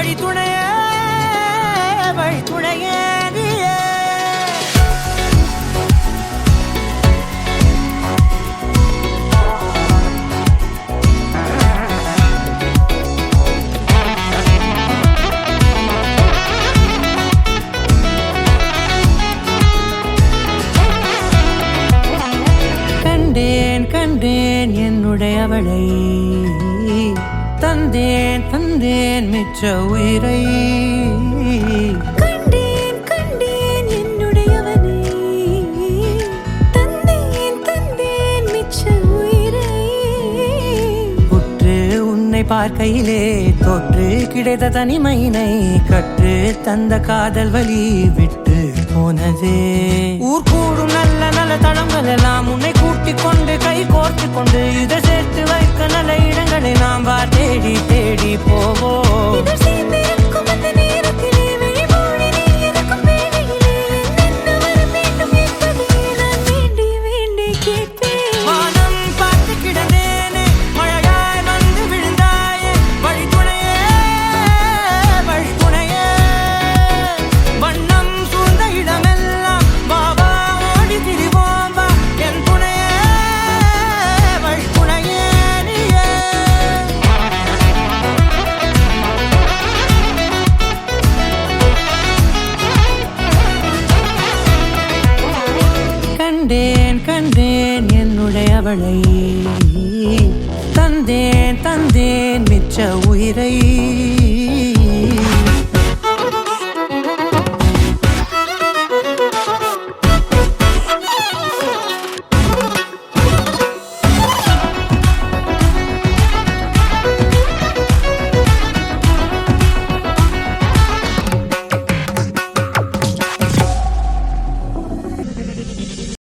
வழித்துணையே வழித்துணையே நீயே. கண்டேன் கண்டேன் என்னுடையவளை, தந்தேன் தந்தேன் மிச்ச உயிரை. கண்டேன் கண்டேன் என்னுடையவனை, தந்தேன் தந்தேன் மிச்ச உயிரை. உற்று உன்னை பார்க்கையிலே தொற்று கிடைத்த தனிமையினை கற்று தந்த காதல் வழி விட்டு போனதே. ஊர் கூடும் நல்ல நல்ல தளங்கள் எல்லாம் உன்னை கூட்டிக் கொண்டு கை கோர்த்து கொண்டு இதை சேர்த்து வைக்க நல்ல இடங்களை நாம் வா தேடி தேடி போவோம். இதழ் சேர்ந்திருக்கும் அந்த நேரத்திலே விழிமூடி நீ இருக்கும் வேளையிலே என்ன வர வேண்டும் என்பதை நான் வேண்டி வேண்டி கேட்பேன். வானம் பார்த்து கிடந்தேனே, மழையாய் வந்து விழுந்தாயே, வழித்துணையே வழித்துணையே. வண்ணம் சூழ்ந்த இடமெல்லாம் வா வா ஓடி திரிவோம் வா, என் துணையே வழித்துணையே நீயே. கண்டேன் கண்டேன் என்னுடையவளை, தந்தேன் தந்தேன் மிச்ச உயிரை.